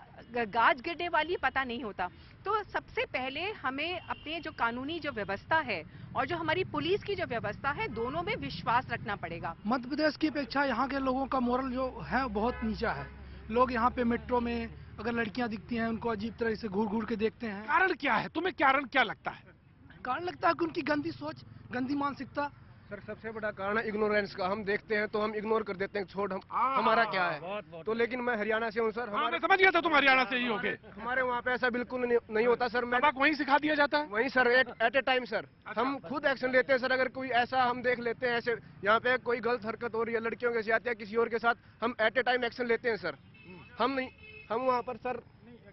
[SPEAKER 13] गाज गिरने वाली पता नहीं होता। तो सबसे पहले हमें अपने जो कानूनी जो व्यवस्था है और जो हमारी पुलिस की जो व्यवस्था है, दोनों में विश्वास रखना पड़ेगा।
[SPEAKER 26] मध्य प्रदेश की अपेक्षा यहाँ के लोगों का मोरल जो है बहुत नीचा है। लोग यहाँ पे मेट्रो में अगर लड़कियां दिखती हैं उनको अजीब तरह से घूर के देखते हैं।
[SPEAKER 5] कारण क्या है, तुम्हें कारण क्या लगता है?
[SPEAKER 26] कारण लगता है कि उनकी गंदी सोच, गंदी मानसिकता।
[SPEAKER 9] सर, सबसे बड़ा कारण है इग्नोरेंस का। हम देखते हैं तो हम इग्नोर कर देते हैं, छोड़ हमारा क्या है। तो लेकिन मैं हरियाणा से हूँ सर।
[SPEAKER 5] मैं समझ गया था तुम हरियाणा से ही होगे।
[SPEAKER 9] हमारे वहाँ पे ऐसा बिल्कुल नहीं होता सर। मैं
[SPEAKER 5] वहीं सिखा दिया जाता है?
[SPEAKER 9] वहीं sir, at a time sir. हम खुद एक्शन लेते हैं सर। अगर कोई ऐसा हम देख लेते हैं, ऐसे यहाँ पे कोई गलत हरकत हो रही है लड़कियों के साथ या किसी और के साथ, हम एट ए टाइम एक्शन लेते हैं सर। हम वहाँ पर सर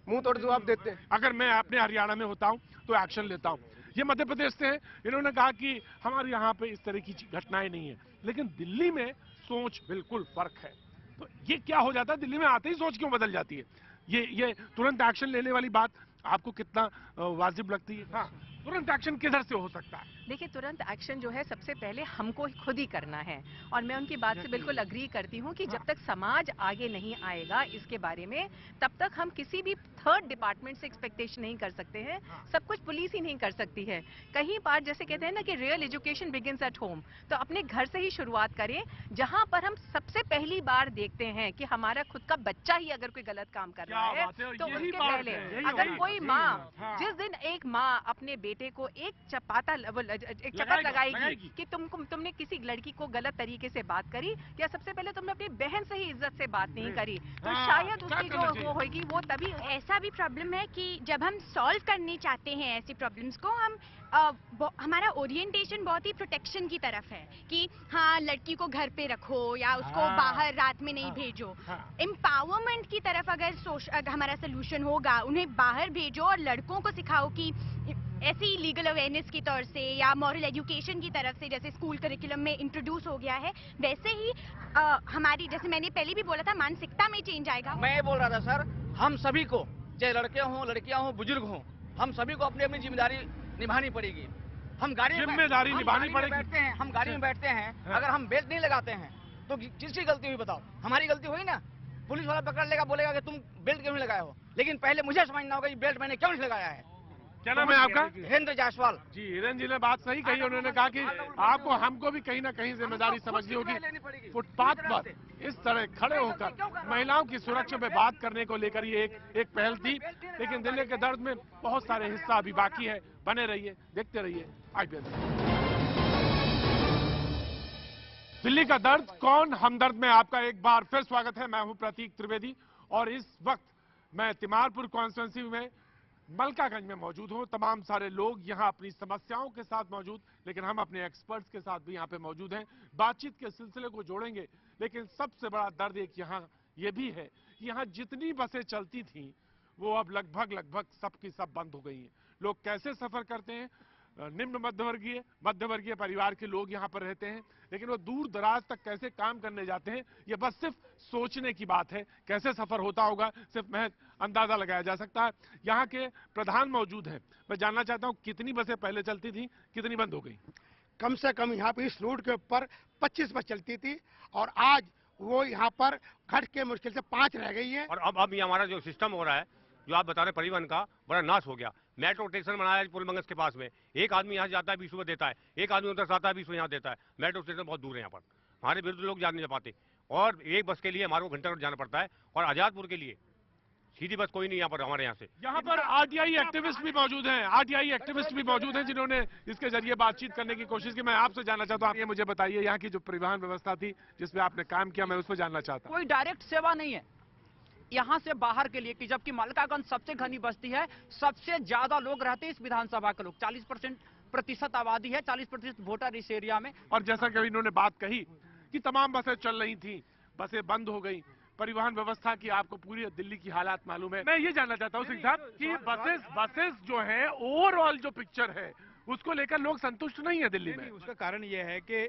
[SPEAKER 9] मुंह तोड़ जवाब देते हैं।
[SPEAKER 5] अगर मैं अपने हरियाणा में होता हूँ तो एक्शन लेता हूँ। ये मध्य प्रदेश से है, इन्होंने कहा कि हमारे यहाँ पे इस तरह की घटनाएं नहीं है, लेकिन दिल्ली में सोच बिल्कुल फर्क है। तो ये क्या हो जाता है, दिल्ली में आते ही सोच क्यों बदल जाती है? ये तुरंत एक्शन लेने वाली बात आपको कितना वाजिब लगती है? हाँ, तुरंत एक्शन किधर से हो सकता है?
[SPEAKER 13] देखिए, तुरंत एक्शन जो है सबसे पहले हमको खुद ही करना है, और मैं उनकी बात से बिल्कुल अग्री करती हूँ कि जब तक समाज आगे नहीं आएगा इसके बारे में, तब तक हम किसी भी थर्ड डिपार्टमेंट से एक्सपेक्टेशन नहीं कर सकते हैं। सब कुछ पुलिस ही नहीं कर सकती है। कहीं बार जैसे कहते हैं ना कि real education begins at home, तो अपने घर से ही शुरुआत करें, जहां पर हम सबसे पहली बार देखते हैं कि हमारा खुद का बच्चा ही अगर कोई गलत काम कर रहा है तो उसके पहले अगर कोई माँ, जिस दिन एक माँ अपने बेटे को एक चक्कर लगाएगी कि तुमने किसी लड़की को गलत तरीके से बात करी, या सबसे पहले तुमने अपनी बहन से ही इज्जत से बात नहीं करी, तो शायद उसकी जो वो होगी वो तभी।
[SPEAKER 7] ऐसा भी प्रॉब्लम है कि जब हम सॉल्व करने चाहते हैं ऐसी प्रॉब्लम्स को, हम हमारा ओरिएंटेशन बहुत ही प्रोटेक्शन की तरफ है कि हाँ लड़की को घर पे रखो या उसको बाहर रात में नहीं भेजो। एम्पावरमेंट की तरफ अगर हमारा सोल्यूशन होगा, उन्हें बाहर भेजो और लड़कों को सिखाओ कि ऐसी लीगल अवेयरनेस की तौर से या मॉरल एजुकेशन की तरफ से, जैसे स्कूल करिकुलम में इंट्रोड्यूस हो गया है, वैसे ही हमारी, जैसे मैंने पहले भी बोला था, मानसिकता में चेंज आएगा।
[SPEAKER 6] मैं ये बोल रहा था सर, हम सभी को, चाहे लड़के हों लड़कियां हों बुजुर्ग हों, हम सभी को अपनी अपनी जिम्मेदारी निभानी पड़ेगी। हम गाड़ी में निभानी पड़ेगी। बैठते हैं, हम गाड़ी में बैठते हैं, अगर हम बेल्ट नहीं लगाते हैं तो किसकी गलती हुई बताओ? हमारी गलती हुई ना। पुलिस वाला पकड़ लेगा, बोलेगा कि तुम बेल्ट क्यों नहीं लगाए हो, लेकिन पहले मुझे समझना होगा कि बेल्ट मैंने क्यों नहीं लगाया है।
[SPEAKER 5] क्या नाम है आपका?
[SPEAKER 6] हिरेंद्र जायसवाल
[SPEAKER 5] जी, हिरेंद्र जी ने बात सही कही। उन्होंने कहा कि आपको, हमको भी कहीं ना कहीं जिम्मेदारी समझनी होगी। फुटपाथ पर इस तरह खड़े होकर महिलाओं की सुरक्षा पे बात करने को लेकर ये एक पहल थी, लेकिन दिल्ली के दर्द में बहुत सारे हिस्सा अभी बाकी है। बने रहिए, देखते रहिए IPL। दिल्ली का दर्द कौन हमदर्द में आपका एक बार फिर स्वागत है। मैं हूं प्रतीक त्रिवेदी और इस वक्त मैं तिमारपुर कॉन्स्टिट्यूंसी में मलकागंज में मौजूद हूं। तमाम सारे लोग यहां अपनी समस्याओं के साथ मौजूद, लेकिन हम अपने एक्सपर्ट्स के साथ भी यहां पे मौजूद हैं। बातचीत के सिलसिले को जोड़ेंगे, लेकिन सबसे बड़ा दर्द एक यहां ये भी है कि यहां जितनी बसें चलती थीं वो अब लगभग सब की सब बंद हो गई हैं। लोग कैसे सफर करते हैं? निम्न मध्यवर्गीय परिवार के लोग यहाँ पर रहते हैं, लेकिन वो दूर दराज तक कैसे काम करने जाते हैं ये बस सिर्फ सोचने की बात है। कैसे सफर होता होगा सिर्फ महज अंदाजा लगाया जा सकता है। यहाँ के प्रधान मौजूद हैं, मैं जानना चाहता हूँ कितनी बसें पहले चलती थी, कितनी बंद हो गई?
[SPEAKER 14] कम से कम यहाँ पे इस रूट के ऊपर 25 बस चलती थी और आज वो यहाँ पर घट के मुश्किल से 5 रह गई है।
[SPEAKER 15] और अब ये हमारा जो सिस्टम हो रहा है, जो आप बता रहे परिवहन का, बड़ा नाश हो गया। मेट्रो स्टेशन बनाया है पुलमंगस के पास में, एक आदमी यहाँ जाता है 20 रुपये देता है, एक आदमी उधर से आता है 20 रुपये यहाँ देता है। मेट्रो स्टेशन बहुत दूर है यहाँ पर, हमारे विरुद्ध लोग जा नहीं पाते, और एक बस के लिए हमारे को घंटा जाना पड़ता है। और आजादपुर के लिए सीधी बस कोई नहीं यहाँ पर हमारे यहाँ से।
[SPEAKER 5] यहाँ पर RTI एक्टिविस्ट भी मौजूद हैं, RTI एक्टिविस्ट भी मौजूद हैं जिन्होंने इसके जरिए बातचीत करने की कोशिश की। मैं आपसे जानना चाहता हूँ, आप ये मुझे बताइए, यहाँ की जो परिवहन व्यवस्था थी जिसमें आपने काम किया, मैं उस पर जानना चाहता हूँ।
[SPEAKER 16] कोई डायरेक्ट सेवा नहीं है यहाँ से बाहर के लिए, कि जबकि मलकागंज सबसे घनी बस्ती है, सबसे ज्यादा लोग रहते हैं इस विधानसभा के लोग, 40% आबादी है, 40% वोटर इस एरिया में।
[SPEAKER 5] और जैसा कि इन्होंने बात कही कि तमाम बसें चल रही थी, बसें बंद हो गई, परिवहन व्यवस्था की आपको पूरी दिल्ली की हालात मालूम है। मैं ये जानना चाहता हूँ सिंह साहब कि बसेस जो है, ओवरऑल जो पिक्चर है उसको लेकर लोग संतुष्ट नहीं है दिल्ली में।
[SPEAKER 17] उसका कारण ये है कि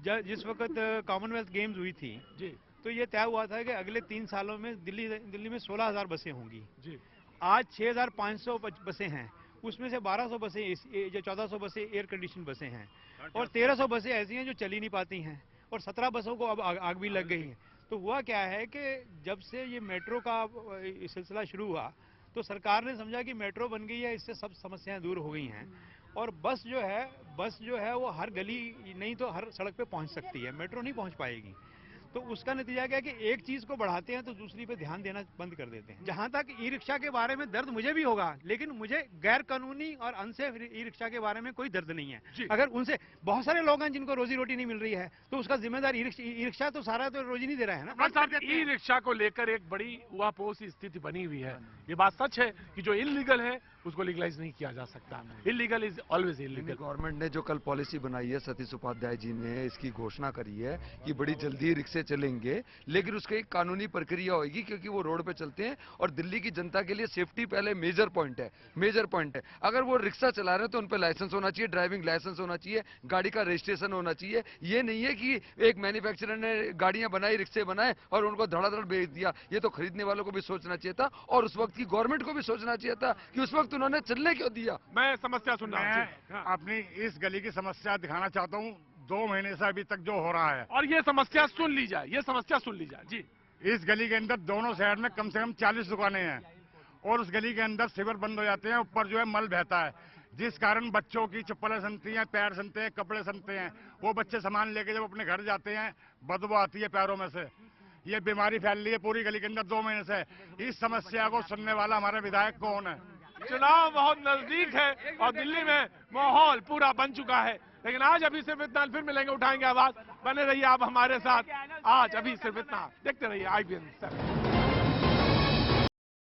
[SPEAKER 17] जिस वक्त कॉमनवेल्थ गेम्स हुई थी जी, तो ये तय हुआ था कि अगले 3 सालों में दिल्ली में 16,000 बसें होंगी जी। आज 6,500 बसें हैं, उसमें से 1,200 बसें, जो 1,400 बसें एयर कंडीशन बसें हैं, और 1,300 बसें ऐसी हैं जो चली नहीं पाती हैं, और 17 बसों को अब आग भी लग गई है। तो हुआ क्या है कि जब से ये मेट्रो का सिलसिला शुरू हुआ तो सरकार ने समझा कि मेट्रो बन गई है, इससे सब समस्याएं दूर हो गई हैं, और बस जो है वो हर गली नहीं तो हर सड़क पे पहुंच सकती है, मेट्रो नहीं पहुंच पाएगी। तो उसका नतीजा क्या है कि एक चीज को बढ़ाते हैं तो दूसरी पे ध्यान देना बंद कर देते हैं। जहां तक ई रिक्शा के बारे में दर्द मुझे भी होगा, लेकिन मुझे गैर कानूनी और अनसेफ ई रिक्शा के बारे में कोई दर्द नहीं है। अगर उनसे बहुत सारे लोग हैं जिनको रोजी रोटी नहीं मिल रही है, तो उसका जिम्मेदार ई रिक्शा तो सारा तो रोजी नहीं दे रहा है ना।
[SPEAKER 5] ई रिक्शा को लेकर एक बड़ी उहापोह सी स्थिति बनी हुई है। ये बात सच है कि जो इलीगल है उसको लीगलाइज नहीं किया जा सकता। Illegal is always illegal.
[SPEAKER 18] Government ने जो कल पॉलिसी बनाई है, सतीश उपाध्याय जी ने इसकी घोषणा करी है कि बड़ी जल्दी रिक्शे चलेंगे, लेकिन उसकी एक कानूनी प्रक्रिया होगी क्योंकि वो रोड पे चलते हैं और दिल्ली की जनता के लिए सेफ्टी पहले मेजर पॉइंट है। अगर वो रिक्शा चला रहे हैं तो उन पर लाइसेंस होना चाहिए, ड्राइविंग लाइसेंस होना चाहिए, गाड़ी का रजिस्ट्रेशन होना चाहिए। ये नहीं है कि एक मैन्युफैक्चरर ने गाड़ियां बनाई, रिक्शे बनाए और उनको धड़ाधड़ बेच दिया। ये तो खरीदने वालों को भी सोचना चाहिए था और उस वक्त की गवर्नमेंट को भी सोचना चाहिए था कि उस वक्त तो उन्होंने चलने क्यों दिया?
[SPEAKER 5] मैं समस्या सुन रहा हूँ।
[SPEAKER 14] मैं अपनी इस गली की समस्या दिखाना चाहता हूँ। 2 महीने से अभी तक जो हो रहा है,
[SPEAKER 5] और ये समस्या सुन ली जाए, ये समस्या सुन ली जाए जी।
[SPEAKER 14] इस गली के अंदर दोनों साइड में कम से कम 40 दुकानें हैं और उस गली के अंदर सीवर बंद हो जाते हैं, ऊपर जो है मल बहता है, जिस कारण बच्चों की चप्पलें सनती हैं, पैर सनते हैं, कपड़े सनते हैं। वो बच्चे सामान लेके जब अपने घर जाते हैं बदबू आती है पैरों में से। ये बीमारी फैल रही है पूरी गली के अंदर 2 महीने से। इस समस्या को सुनने वाला हमारा विधायक कौन है?
[SPEAKER 5] चुनाव बहुत नजदीक है और दिल्ली में माहौल पूरा बन चुका है, लेकिन आज अभी सिर्फ इतना, फिर मिलेंगे, उठाएंगे आवाज। बने रहिए आप हमारे साथ। आज अभी सिर्फ इतना, देखते रहिए IBN।